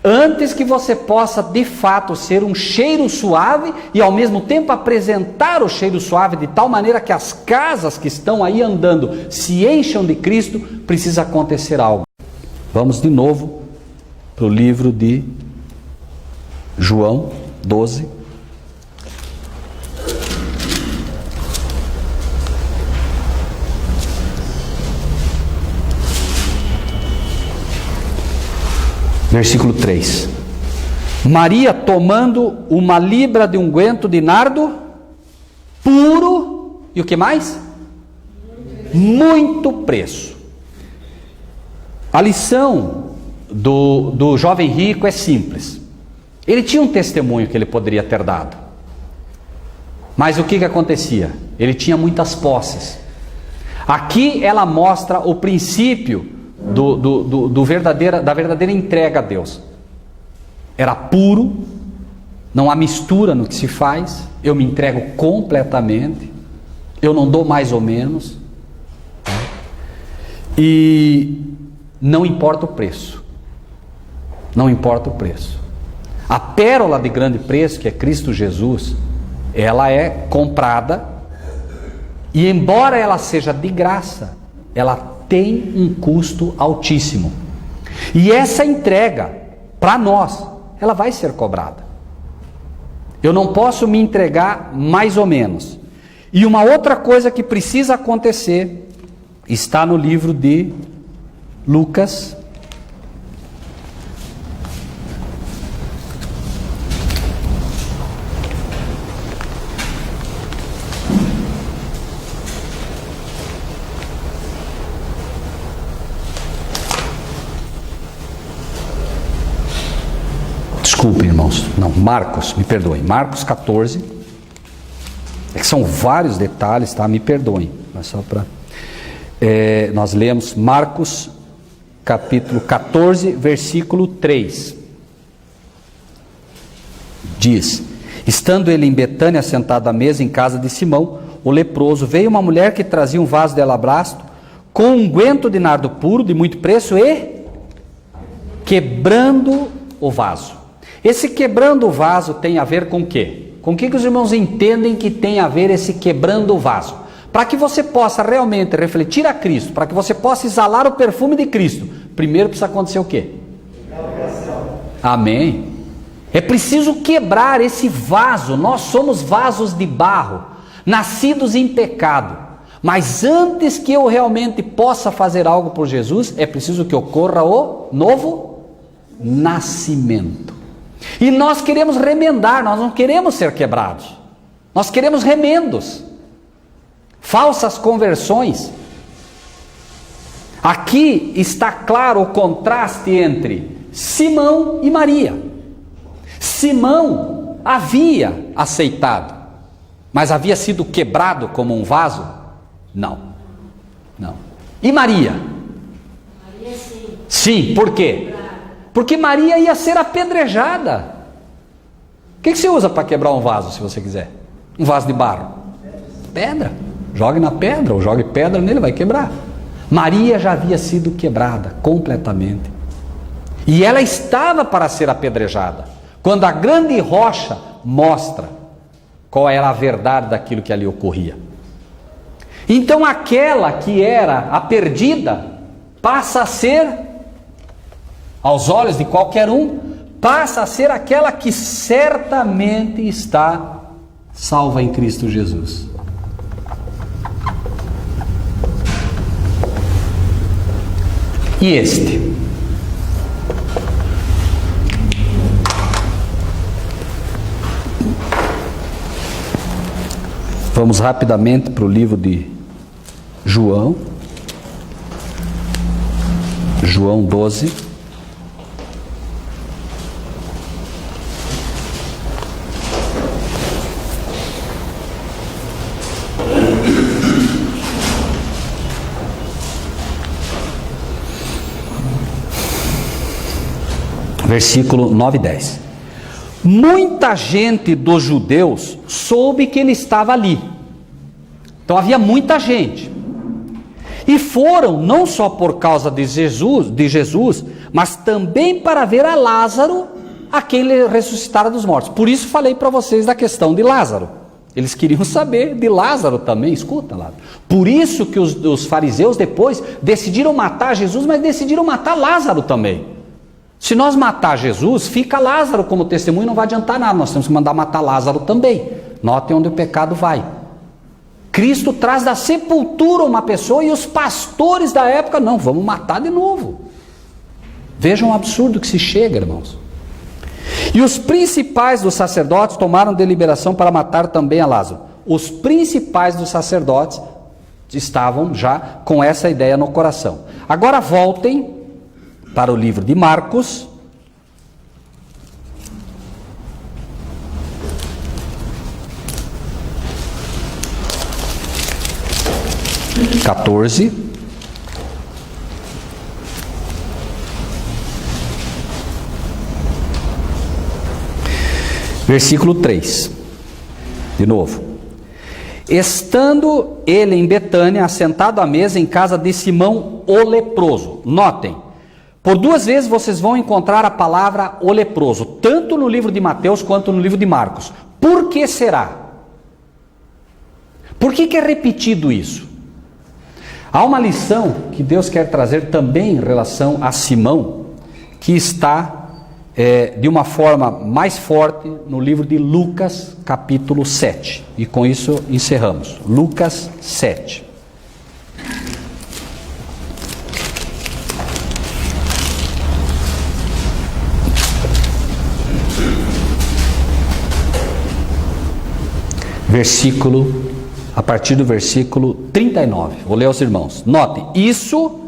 antes que você possa de fato ser um cheiro suave e ao mesmo tempo apresentar o cheiro suave de tal maneira que as casas que estão aí andando se encham de Cristo, precisa acontecer algo. Vamos de novo para o livro de João 12. Versículo 3. Maria, tomando uma libra de unguento de nardo puro, e o que mais? Muito preço. A lição do jovem rico é simples. Ele tinha um testemunho que ele poderia ter dado. Mas o que acontecia? Ele tinha muitas posses. Aqui ela mostra o princípio da verdadeira entrega a Deus. Era puro, não há mistura no que se faz, eu me entrego completamente, eu não dou mais ou menos, e não importa o preço, não importa o preço. A pérola de grande preço, que é Cristo Jesus, ela é comprada, e embora ela seja de graça, ela tem um custo altíssimo. E essa entrega, para nós, ela vai ser cobrada. Eu não posso me entregar mais ou menos. E uma outra coisa que precisa acontecer, está no livro de Lucas. Desculpem, irmãos. Não, Marcos, me perdoem. Marcos 14. É que são vários detalhes, tá? Me perdoem. Mas só para... nós lemos Marcos, capítulo 14, versículo 3. Diz: estando ele em Betânia, sentado à mesa em casa de Simão, o leproso, veio uma mulher que trazia um vaso de alabastro, com um unguento de nardo puro, de muito preço, e quebrando o vaso. Esse quebrando o vaso tem a ver com o quê? Com o que os irmãos entendem que tem a ver esse quebrando o vaso? Para que você possa realmente refletir a Cristo, para que você possa exalar o perfume de Cristo, primeiro precisa acontecer o quê? Amém? É preciso quebrar esse vaso. Nós somos vasos de barro, nascidos em pecado. Mas antes que eu realmente possa fazer algo por Jesus, é preciso que ocorra o novo nascimento. E nós queremos remendar, nós não queremos ser quebrados. Nós queremos remendos, falsas conversões. Aqui está claro o contraste entre Simão e Maria. Simão havia aceitado, mas havia sido quebrado como um vaso? Não. E Maria? Maria sim. Sim, por quê? Porque Maria ia ser apedrejada. O que você usa para quebrar um vaso, se você quiser? Um vaso de barro? Pedra. Jogue na pedra, ou jogue pedra nele, vai quebrar. Maria já havia sido quebrada completamente. E ela estava para ser apedrejada, quando a grande rocha mostra qual era a verdade daquilo que ali ocorria. Então aquela que era a perdida, passa a ser, aos olhos de qualquer um, passa a ser aquela que certamente está salva em Cristo Jesus. E este? Vamos rapidamente para o livro de João. João 12. Versículo 9 e 10. Muita gente dos judeus soube que ele estava ali. Então havia muita gente. E foram não só por causa de Jesus, mas também para ver a Lázaro, a quem ele ressuscitara dos mortos. Por isso falei para vocês da questão de Lázaro. Eles queriam saber de Lázaro também, escuta Lázaro. Por isso que os fariseus depois decidiram matar Jesus, mas decidiram matar Lázaro também. Se nós matar Jesus, fica Lázaro como testemunho, não vai adiantar nada, nós temos que mandar matar Lázaro também. Notem onde o pecado vai. Cristo traz da sepultura uma pessoa e os pastores da época, não, vamos matar de novo. Vejam o absurdo que se chega, irmãos. E os principais dos sacerdotes tomaram deliberação para matar também a Lázaro. Os principais dos sacerdotes estavam já com essa ideia no coração. Agora voltem para o livro de Marcos. Versículo 3, de novo. Estando ele em Betânia, assentado à mesa em casa de Simão o leproso. Notem, por 2 vezes vocês vão encontrar a palavra o leproso, tanto no livro de Mateus quanto no livro de Marcos. Por que será? Por que é repetido isso? Há uma lição que Deus quer trazer também em relação a Simão, que está de uma forma mais forte no livro de Lucas, capítulo 7. E com isso encerramos. Lucas 7. A partir do versículo 39. Vou ler aos irmãos. Notem, isso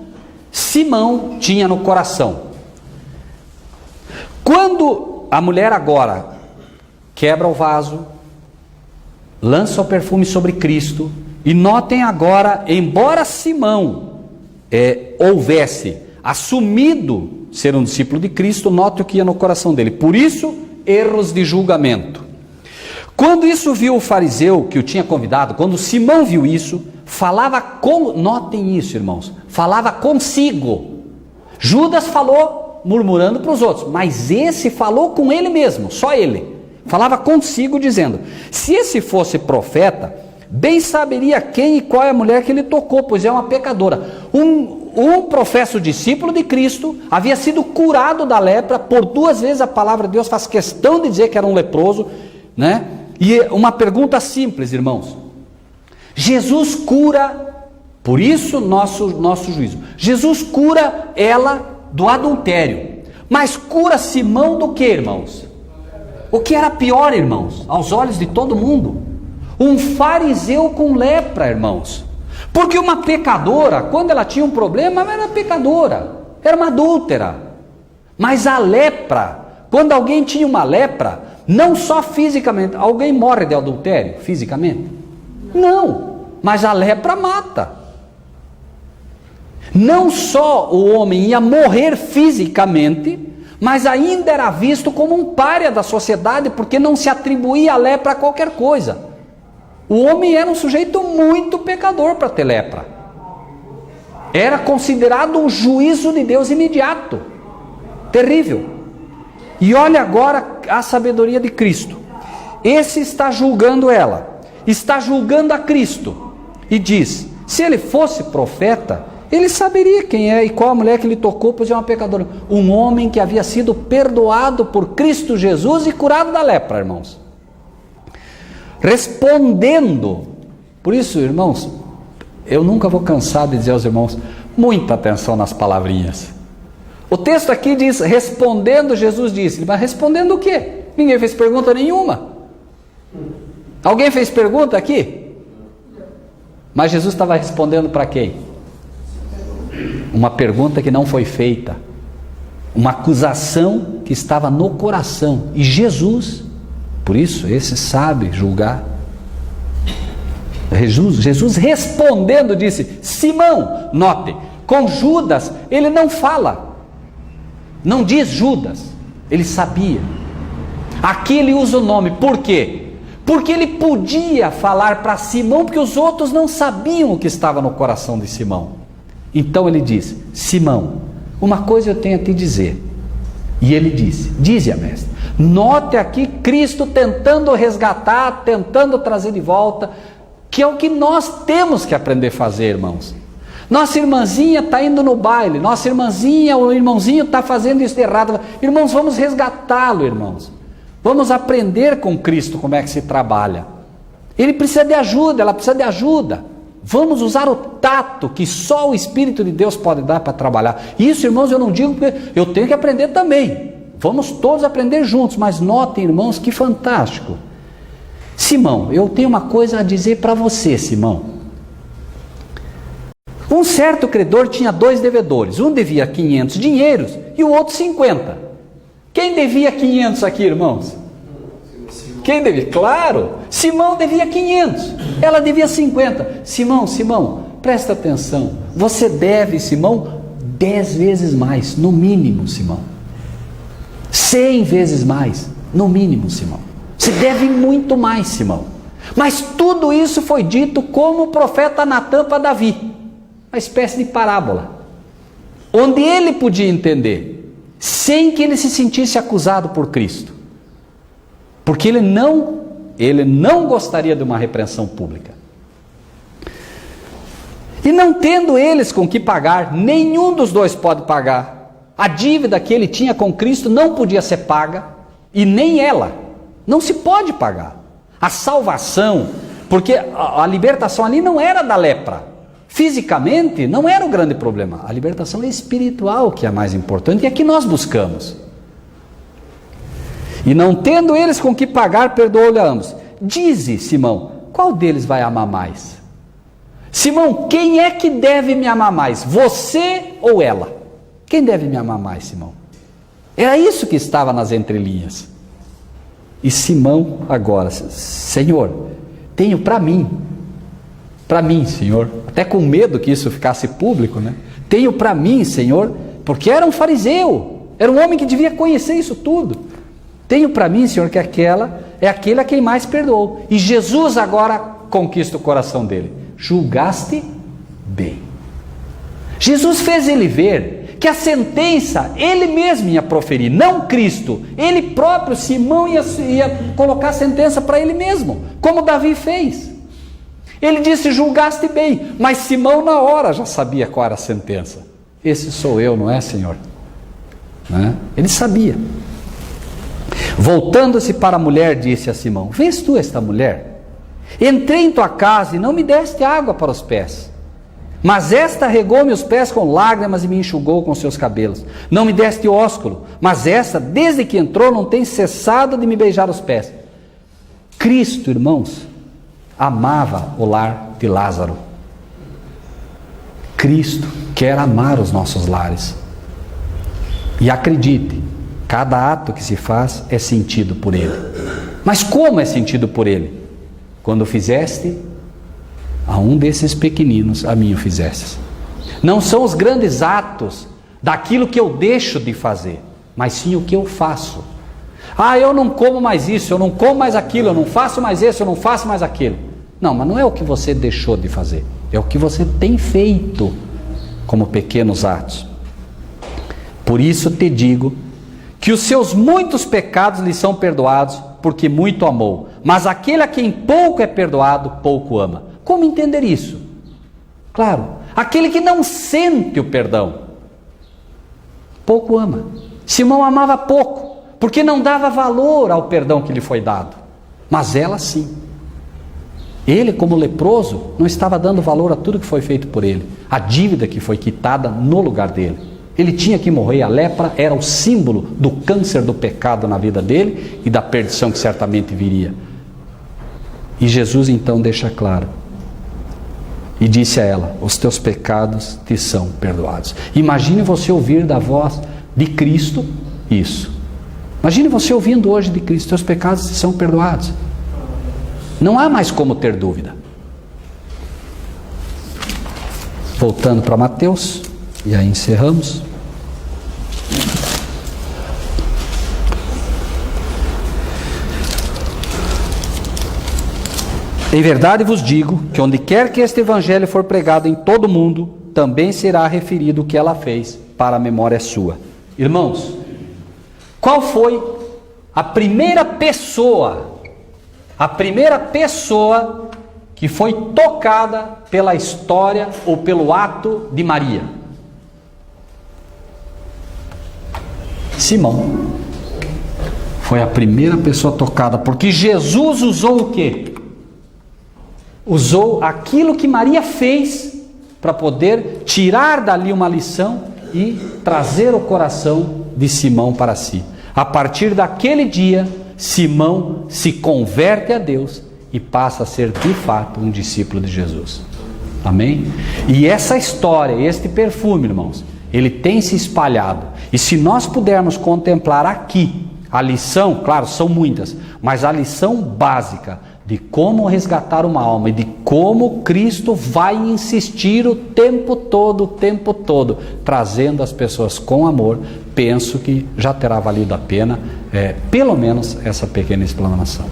Simão tinha no coração. Quando a mulher agora quebra o vaso, lança o perfume sobre Cristo, e notem agora, embora Simão houvesse assumido ser um discípulo de Cristo, note o que ia no coração dele. Por isso, erros de julgamento. Quando isso viu o fariseu que o tinha convidado, quando Simão viu isso, notem isso, irmãos, falava consigo. Judas falou murmurando para os outros, mas esse falou com ele mesmo, só ele. Falava consigo dizendo, se esse fosse profeta, bem saberia quem e qual é a mulher que ele tocou, pois é uma pecadora. Um professo discípulo de Cristo havia sido curado da lepra, por 2 vezes a palavra de Deus faz questão de dizer que era um leproso, né? E uma pergunta simples, irmãos. Jesus cura, por isso nosso juízo, Jesus cura ela do adultério, mas cura Simão do que, irmãos? O que era pior, irmãos, aos olhos de todo mundo? Um fariseu com lepra, irmãos. Porque uma pecadora, quando ela tinha um problema, ela era pecadora, era uma adúltera. Mas a lepra, quando alguém tinha uma lepra, não só fisicamente, alguém morre de adultério fisicamente? Não, mas a lepra mata. Não só o homem ia morrer fisicamente, mas ainda era visto como um pária da sociedade, porque não se atribuía a lepra a qualquer coisa. O homem era um sujeito muito pecador para ter lepra. Era considerado um juízo de Deus imediato. Terrível. E olha agora a sabedoria de Cristo. Esse está julgando ela, está julgando a Cristo, e diz, se ele fosse profeta, ele saberia quem é e qual a mulher que ele tocou, pois é uma pecadora. Um homem que havia sido perdoado por Cristo Jesus e curado da lepra, irmãos. Respondendo, por isso, irmãos, eu nunca vou cansar de dizer aos irmãos, muita atenção nas palavrinhas. O texto aqui diz, respondendo, Jesus disse, mas respondendo o quê? Ninguém fez pergunta nenhuma. Alguém fez pergunta aqui? Mas Jesus estava respondendo para quem? Uma pergunta que não foi feita, uma acusação que estava no coração, e Jesus, por isso, esse sabe julgar. Jesus respondendo disse, Simão, note, com Judas ele não fala, não diz Judas, Ele sabia. Aqui ele usa o nome, por quê? Porque ele podia falar para Simão, porque os outros não sabiam o que estava no coração de Simão. Então ele disse: Simão, uma coisa eu tenho a te dizer. E ele disse: dize-a, mestre. Note aqui Cristo tentando resgatar, tentando trazer de volta, que é o que nós temos que aprender a fazer, irmãos. Nossa irmãzinha está indo no baile, nossa irmãzinha, o irmãozinho está fazendo isso de errado. Irmãos, vamos resgatá-lo, irmãos. Vamos aprender com Cristo como é que se trabalha. Ele precisa de ajuda, ela precisa de ajuda. Vamos usar o tato que só o Espírito de Deus pode dar para trabalhar. Isso, irmãos, eu não digo porque eu tenho que aprender também. Vamos todos aprender juntos, mas notem, irmãos, que fantástico. Simão, eu tenho uma coisa a dizer para você, Simão. Um certo credor tinha 2 devedores. Um devia 500 dinheiros e o outro 50. Quem devia 500 aqui, irmãos? Quem devia? Claro, Simão devia 500. Ela devia 50. Simão, presta atenção. Você deve, Simão, 10 vezes mais, no mínimo, Simão. 100 vezes mais, no mínimo, Simão. Você deve muito mais, Simão. Mas tudo isso foi dito como o profeta Natã para Davi. Uma espécie de parábola, onde ele podia entender, sem que ele se sentisse acusado por Cristo, porque ele não gostaria de uma repreensão pública. E não tendo eles com que pagar, nenhum dos dois pode pagar. A dívida que ele tinha com Cristo não podia ser paga, e nem ela, não se pode pagar. A salvação, porque a libertação ali não era da lepra. Fisicamente não era o grande problema, a libertação espiritual que é a mais importante e é que nós buscamos. E não tendo eles com que pagar, perdoou-lhe a ambos. Dize, Simão, qual deles vai amar mais? Simão, quem é que deve me amar mais? Você ou ela? Quem deve me amar mais, Simão? Era isso que estava nas entrelinhas. E Simão agora, Senhor, tenho para mim, Senhor, até com medo que isso ficasse público, né? Tenho para mim, Senhor, porque era um fariseu, era um homem que devia conhecer isso tudo. Tenho para mim, Senhor, que aquela é aquele a quem mais perdoou. E Jesus agora conquista o coração dele. Julgaste bem. Jesus fez ele ver que a sentença ele mesmo ia proferir, não Cristo. Ele próprio, Simão, ia colocar a sentença para ele mesmo, como Davi fez. Ele disse: julgaste bem, mas Simão na hora já sabia qual era a sentença. Esse sou eu, não é, Senhor? Não é? Ele sabia. Voltando-se para a mulher, disse a Simão: vês tu esta mulher? Entrei em tua casa e não me deste água para os pés, mas esta regou-me os pés com lágrimas e me enxugou com seus cabelos. Não me deste ósculo, mas esta, desde que entrou, não tem cessado de me beijar os pés. Cristo, irmãos, amava o lar de Lázaro. Cristo quer amar os nossos lares. E acredite, cada ato que se faz é sentido por Ele. Mas como é sentido por Ele? Quando fizeste a um desses pequeninos, a mim o fizestes. Não são os grandes atos daquilo que eu deixo de fazer, mas sim o que eu faço. Ah, eu não como mais isso, eu não como mais aquilo, eu não faço mais isso, eu não faço mais aquilo. Não, mas não é o que você deixou de fazer, é o que você tem feito como pequenos atos. Por isso te digo que os seus muitos pecados lhe são perdoados, porque muito amou. Mas aquele a quem pouco é perdoado, pouco ama. Como entender isso? Claro, aquele que não sente o perdão, pouco ama. Simão amava pouco, porque não dava valor ao perdão que lhe foi dado. Mas ela sim. Ele, como leproso, não estava dando valor a tudo que foi feito por ele, a dívida que foi quitada no lugar dele. Ele tinha que morrer. A lepra era o símbolo do câncer do pecado na vida dele e da perdição que certamente viria. E Jesus então deixa claro e disse a ela: os teus pecados te são perdoados. Imagine você ouvir da voz de Cristo isso. Imagine você ouvindo hoje de Cristo: teus pecados te são perdoados. Não há mais como ter dúvida. Voltando para Mateus, e aí encerramos. Em verdade vos digo que onde quer que este evangelho for pregado em todo o mundo, também será referido o que ela fez para a memória sua. Irmãos, qual foi a primeira pessoa que foi tocada pela história ou pelo ato de Maria? Simão. Foi a primeira pessoa tocada, porque Jesus usou o quê? Usou aquilo que Maria fez para poder tirar dali uma lição e trazer o coração de Simão para si. A partir daquele dia, Simão se converte a Deus e passa a ser de fato um discípulo de Jesus. Amém? E essa história, este perfume, irmãos, ele tem se espalhado. E se nós pudermos contemplar aqui a lição, claro, são muitas, mas a lição básica de como resgatar uma alma e de como Cristo vai insistir o tempo todo, trazendo as pessoas com amor, penso que já terá valido a pena, pelo menos essa pequena explanação.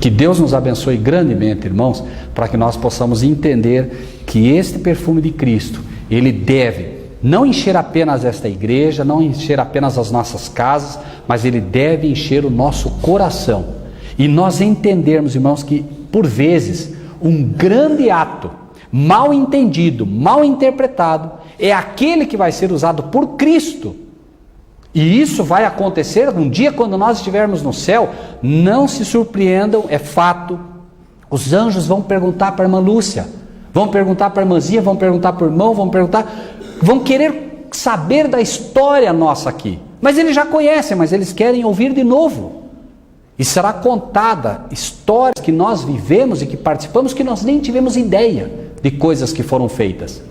Que Deus nos abençoe grandemente, irmãos, para que nós possamos entender que este perfume de Cristo, ele deve não encher apenas esta igreja, não encher apenas as nossas casas, mas ele deve encher o nosso coração. E nós entendermos, irmãos, que por vezes um grande ato, mal entendido, mal interpretado, é aquele que vai ser usado por Cristo. E isso vai acontecer um dia quando nós estivermos no céu. Não se surpreendam, é fato. Os anjos vão perguntar para a irmã Lúcia, vão perguntar para a irmãzinha, vão perguntar para o irmão, vão querer saber da história nossa aqui. Mas eles já conhecem, mas eles querem ouvir de novo. E será contada histórias que nós vivemos e que participamos que nós nem tivemos ideia de coisas que foram feitas.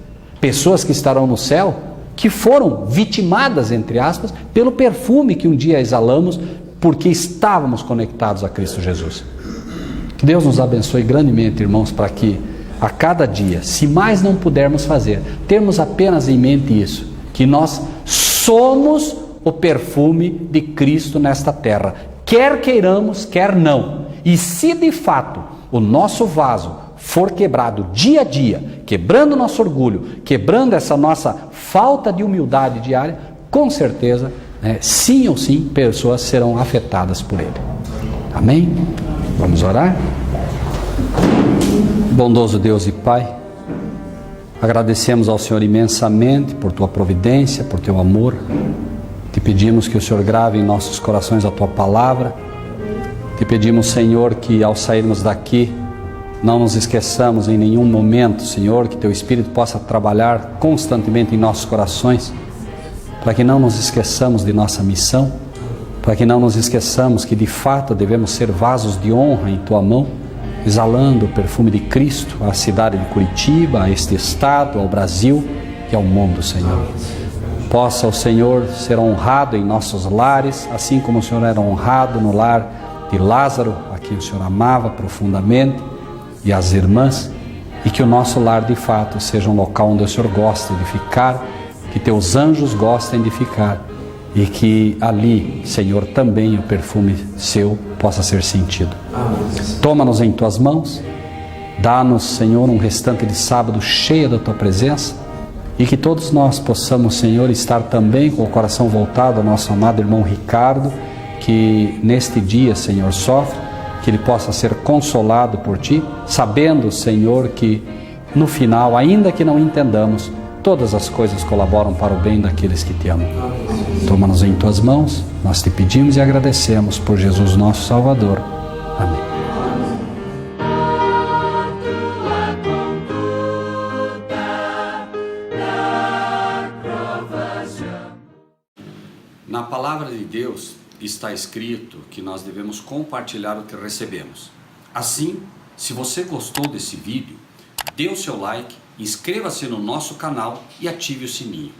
Pessoas que estarão no céu, que foram vitimadas, entre aspas, pelo perfume que um dia exalamos, porque estávamos conectados a Cristo Jesus. Que Deus nos abençoe grandemente, irmãos, para que a cada dia, se mais não pudermos fazer, termos apenas em mente isso, que nós somos o perfume de Cristo nesta terra, quer queiramos, quer não. E se de fato o nosso vaso for quebrado dia a dia, quebrando nosso orgulho, quebrando essa nossa falta de humildade diária, com certeza, sim ou sim, pessoas serão afetadas por ele. Amém? Vamos orar? Bondoso Deus e Pai, agradecemos ao Senhor imensamente por Tua providência, por Teu amor. Te pedimos que o Senhor grave em nossos corações a Tua palavra. Te pedimos, Senhor, que ao sairmos daqui, não nos esqueçamos em nenhum momento, Senhor, que Teu Espírito possa trabalhar constantemente em nossos corações, para que não nos esqueçamos de nossa missão, para que não nos esqueçamos que de fato devemos ser vasos de honra em Tua mão, exalando o perfume de Cristo à cidade de Curitiba, a este estado, ao Brasil e ao mundo, Senhor. Possa o Senhor ser honrado em nossos lares, assim como o Senhor era honrado no lar de Lázaro, a quem o Senhor amava profundamente, e as irmãs, e que o nosso lar de fato seja um local onde o Senhor gosta de ficar, que Teus anjos gostem de ficar, e que ali, Senhor, também o perfume Seu possa ser sentido. Toma-nos em Tuas mãos, dá-nos, Senhor, um restante de sábado cheio da Tua presença, e que todos nós possamos, Senhor, estar também com o coração voltado ao nosso amado irmão Ricardo, que neste dia, Senhor, sofre, que ele possa ser consolado por Ti, sabendo, Senhor, que no final, ainda que não entendamos, todas as coisas colaboram para o bem daqueles que Te amam. Toma-nos em Tuas mãos, nós Te pedimos e agradecemos por Jesus nosso Salvador. Amém. Na palavra de Deus está escrito que nós devemos compartilhar o que recebemos. Assim, se você gostou desse vídeo, dê o seu like, inscreva-se no nosso canal e ative o sininho.